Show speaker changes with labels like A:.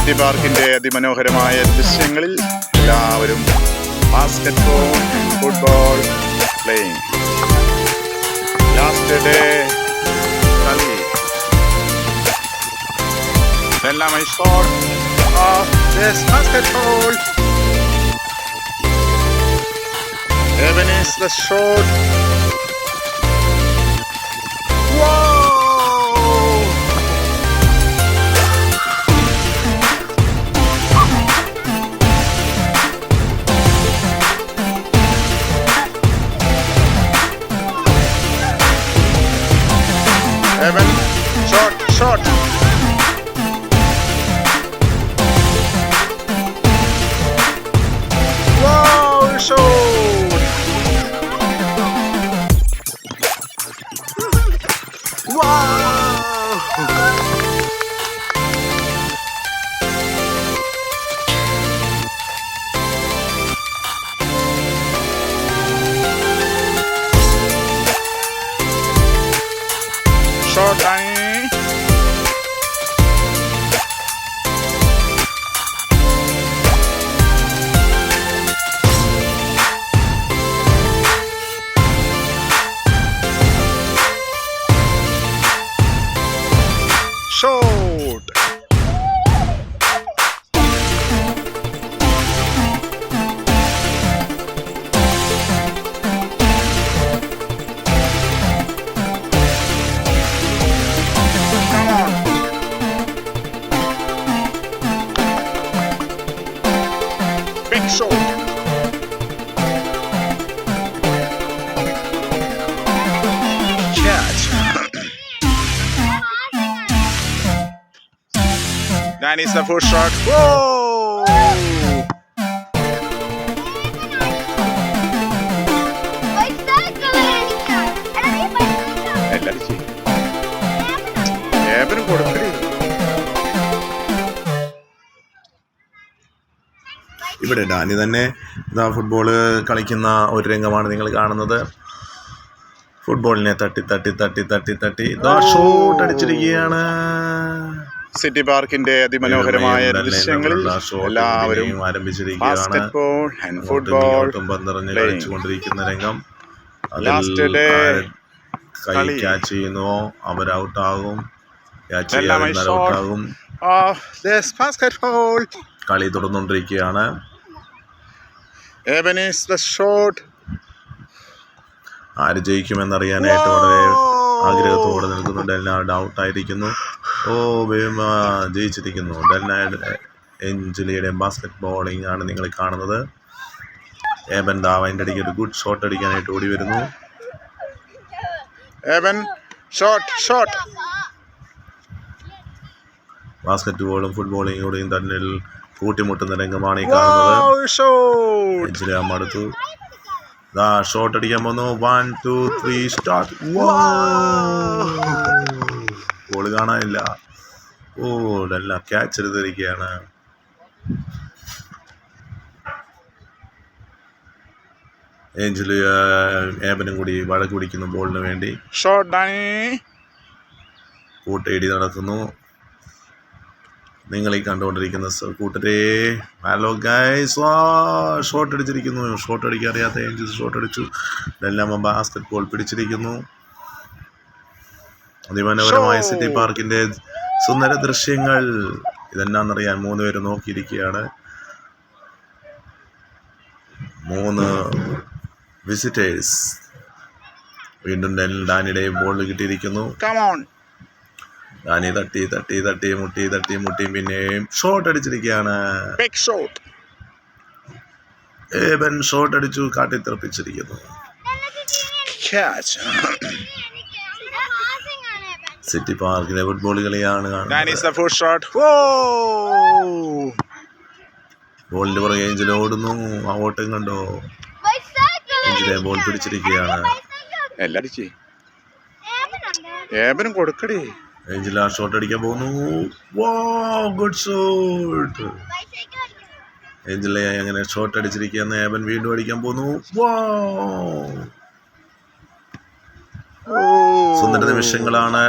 A: City പാർക്കിന്റെ അതിമനോഹരമായ ദൃശ്യങ്ങളിൽ എല്ലാവരും basketball football playing. Last day കളി. എല്ലാം shot of this basketball. Evan is the shot. Evan, shot. Wow, shot. Wow. Shot time. Shot. Come on. Big shot. Catch. Danny's the first shot. Whoa!
B: ഇവിടെ Dani തന്നെ football കളിക്കുന്ന ഒരു രംഗമാണ് നിങ്ങൾ കാണുന്നത്. ഫുട്ബോളിനെ തട്ടി ഷോട്ട് അടിച്ചിരിക്കുകയാണ്.
A: സിറ്റി പാർക്കിന്റെ അതിമനോഹരമായ ദൃശ്യങ്ങളിൽ എല്ലാവരും ബാസ്കറ്റ്ബോൾ ആൻഡ് ഫുട്ബോൾ
B: കളിച്ചുകൊണ്ടിരിക്കുന്ന രംഗം.
A: ലാസ്റ്റ് ഡേ
B: കൈ ക്യാച്ച് ചെയ്യുന്നു, അവർ ഔട്ടാകും. ക്യാച്ച് ചെയ്യാൻ ഔട്ടാകും. കളി തുടർന്നുകൊണ്ടിരിക്കുകയാണ്.
A: Evan is the shot.
B: ആര് ജയിക്കുമെന്നറിയാനായിട്ട് വളരെ ആഗ്രഹത്തോടെ നിൽക്കുന്നുണ്ട്. എല്ലാവരും ഔട്ടായിരിക്കുന്നു. ജയിച്ചിരിക്കുന്നു. എഞ്ചലിയുടെ ബാസ്കറ്റ് ബോളിംഗ് ആണ് നിങ്ങൾ കാണുന്നത്. ഏബൻ അതിൻ്റെ ഇടയ്ക്ക് ഒരു ഗുഡ് ഷോട്ട് അടിക്കാനായിട്ട് ഓടി വരുന്നു.
A: Evan, shot.
B: ബാസ്കറ്റ് ബോളും ഫുട്ബോളിങ്ങോടെയും തന്നിൽ കൂട്ടിമുട്ടുന്ന രംഗമാണ് ഈ കാണുന്നത്. എഞ്ചലി അടുത്തു ഷോട്ട് അടിക്കാൻ പോകുന്നു. 1 2 3 സ്റ്റാർട്ട്. ബോൾ കാണാനില്ല. ഇതെല്ലാം ക്യാച്ച് എടുത്തിരിക്കുകയാണ്. ഏഞ്ചലി ഏബനും കൂടി വഴക്ക് പിടിക്കുന്നു ബോളിന് വേണ്ടി. കൂട്ടയിടി നടക്കുന്നു. നിങ്ങൾ ഈ കണ്ടുകൊണ്ടിരിക്കുന്ന കൂട്ടരെ, ഹലോ ഗൈസ്. ഷോട്ട് അടിച്ചിരിക്കുന്നു. ഷോട്ട് അടിക്കാൻ അറിയാത്ത ഏഞ്ചൽസ് ഷോട്ട് അടിച്ചു. ഇതെല്ലാം ബാസ്കറ്റ് ബോൾ പിടിച്ചിരിക്കുന്നു. അതിമനോഹരമായ സിറ്റി പാർക്കിന്റെ സുന്ദര ദൃശ്യങ്ങൾ. ഇതെന്നാന്നറിയാൻ 3 പേര് നോക്കിയിരിക്കുകയാണ്. 3 വിസിറ്റേഴ്സ്. വീണ്ടും ഡാനിയുടെ ബോൾ കിട്ടിയിരിക്കുന്നു. ഡാനി തട്ടി മുട്ടി പിന്നെയും ഷോട്ട് അടിച്ചിരിക്കുകയാണ്. ഏബൻ ഷോട്ട് അടിച്ചു, കാട്ടിത്തെറിപ്പിച്ചിരിക്കുന്നു. സിറ്റി പാർക്കിലെ ഫുട്ബോൾ കളിയാണ് ബോളിന്റെ പുറകെ ഏഞ്ചൽ ഓടുന്നു. ആ ഓട്ടം കണ്ടോ? ഏഞ്ചലെ ബോൾ പിടിച്ചിരിക്കുകയാണ്.
A: ഏബനും കൊടുക്കടി.
B: ഏഞ്ചൽ ആ ഷോട്ട് അടിക്കാൻ പോകുന്നു. Good shot. ഏഞ്ചലെ അങ്ങനെ ഷോട്ട് അടിച്ചിരിക്കുകയെന്ന് ഏബൻ വീണ്ടും അടിക്കാൻ പോകുന്നു. സുന്ദര നിമിഷങ്ങളാണ്.